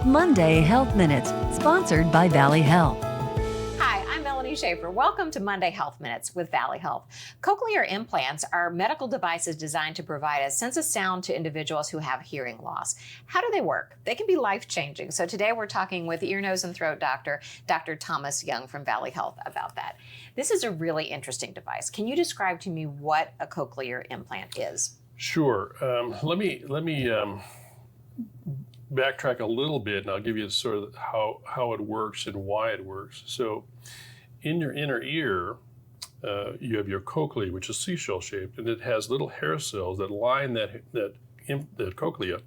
Monday Health Minutes, sponsored by Valley Health. Hi, I'm Melanie Shafer. Welcome to Monday Health Minutes with Valley Health. Cochlear implants are medical devices designed to provide a sense of sound to individuals who have hearing loss. How do they work? They can be life-changing. So today we're talking with ear, nose, and throat doctor, Dr. Thomas Jung from Valley Health about that. This is a really interesting device. Can you describe to me what a cochlear implant is? Sure. Let me backtrack a little bit, and I'll give you sort of how it works and why it works. So, in your inner ear, you have your cochlea, which is seashell shaped, and it has little hair cells that line that cochlea.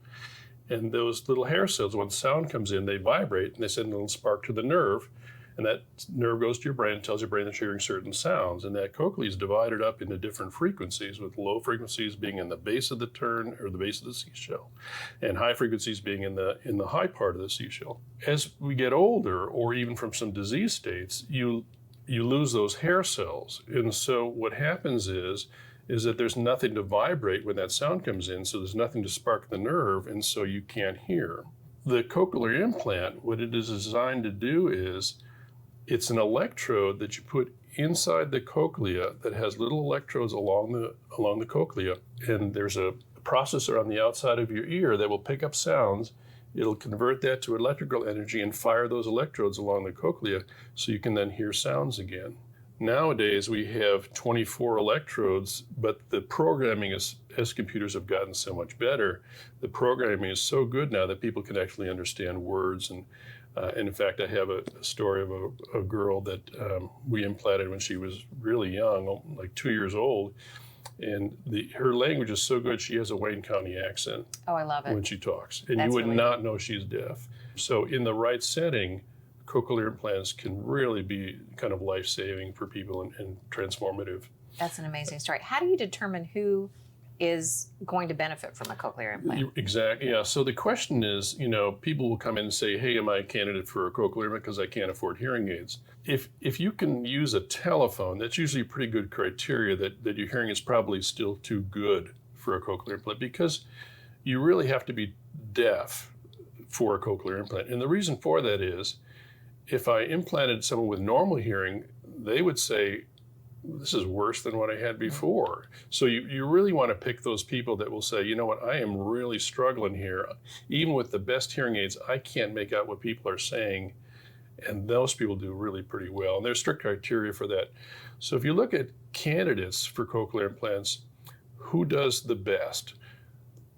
And those little hair cells, when sound comes in, they vibrate and they send a little spark to the nerve. And that nerve goes to your brain and tells your brain that you're hearing certain sounds. And that cochlea is divided up into different frequencies, with low frequencies being in the base of the tern or the base of the seashell, and high frequencies being in the high part of the seashell. As we get older, or even from some disease states, you lose those hair cells. And so what happens is that there's nothing to vibrate when that sound comes in, so there's nothing to spark the nerve, and so you can't hear. The cochlear implant, what it is designed to do is, it's an electrode that you put inside the cochlea that has little electrodes along the cochlea, and there's a processor on the outside of your ear that will pick up sounds. It'll convert that to electrical energy and fire those electrodes along the cochlea so you can then hear sounds again. Nowadays we have 24 electrodes, but the programming is, as computers have gotten so much better, the programming is so good now that people can actually understand words. And in fact, I have a story of a girl that we implanted when she was really young, like 2 years old. And her language is so good, she has a Wayne County accent. Oh, I love it. When she talks. And That's you would really not know she's deaf. So in the right setting, cochlear implants can really be kind of life-saving for people and transformative. That's an amazing story. How do you determine who is going to benefit from a cochlear implant? Exactly, yeah. So the question is, people will come in and say, hey, am I a candidate for a cochlear implant because I can't afford hearing aids? If you can use a telephone, that's usually a pretty good criteria that your hearing is probably still too good for a cochlear implant, because you really have to be deaf for a cochlear implant. And the reason for that is, if I implanted someone with normal hearing, they would say, this is worse than what I had before. So you really want to pick those people that will say, you know what, I am really struggling here. Even with the best hearing aids, I can't make out what people are saying. And those people do really pretty well. And there's strict criteria for that. So if you look at candidates for cochlear implants, who does the best?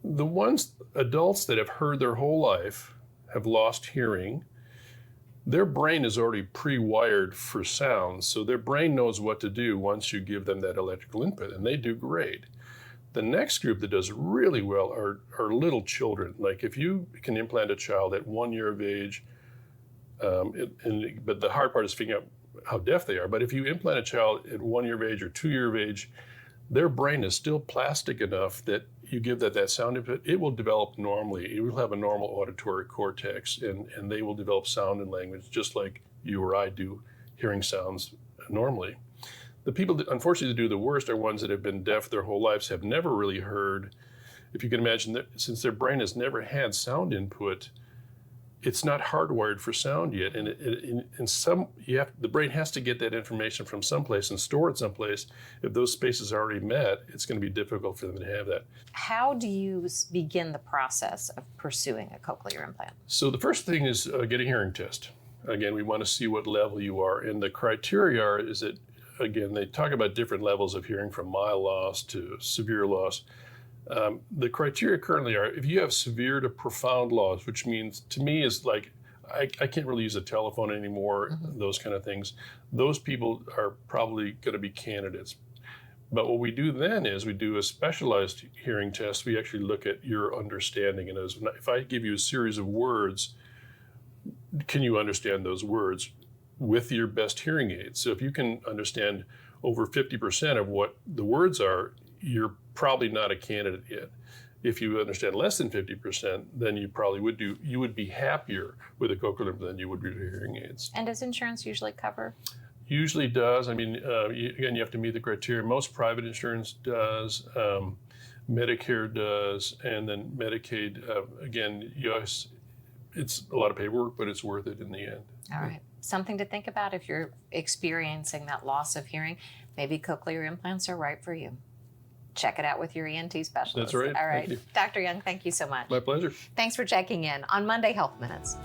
The ones, adults that have heard their whole life, have lost hearing, their brain is already pre-wired for sound, so their brain knows what to do once you give them that electrical input, and they do great. The next group that does really well are little children. Like if you can implant a child at 1 year of age, but the hard part is figuring out how deaf they are. But if you implant a child at 1 year of age or 2 year of age, their brain is still plastic enough that you give that sound input, it will develop normally. It will have a normal auditory cortex, and they will develop sound and language just like you or I do hearing sounds normally. The people that unfortunately do the worst are ones that have been deaf their whole lives, have never really heard. If you can imagine that, since their brain has never had sound input, it's not hardwired for sound yet, and the brain has to get that information from someplace and store it someplace. If those spaces are already met, it's going to be difficult for them to have that. How do you begin the process of pursuing a cochlear implant? So the first thing is get a hearing test. Again, we want to see what level you are, and the criteria is that, again, they talk about different levels of hearing, from mild loss to severe loss. The criteria currently are, if you have severe to profound loss, which means to me is like, I can't really use a telephone anymore, those kind of things, those people are probably going to be candidates. But what we do then is we do a specialized hearing test. We actually look at your understanding. And if I give you a series of words, can you understand those words with your best hearing aid? So if you can understand over 50% of what the words are, you're probably not a candidate yet. If you understand less than 50%, then you probably would be happier with a cochlear implant than you would with hearing aids. And does insurance usually cover? Usually does. I mean, again, you have to meet the criteria. Most private insurance does, Medicare does, and then Medicaid. Again, it's a lot of paperwork, but it's worth it in the end. All right. Something to think about if you're experiencing that loss of hearing. Maybe cochlear implants are right for you. Check it out with your ENT specialist. That's right. All right. Thank you. Dr. Jung, thank you so much. My pleasure. Thanks for checking in on Monday Health Minutes.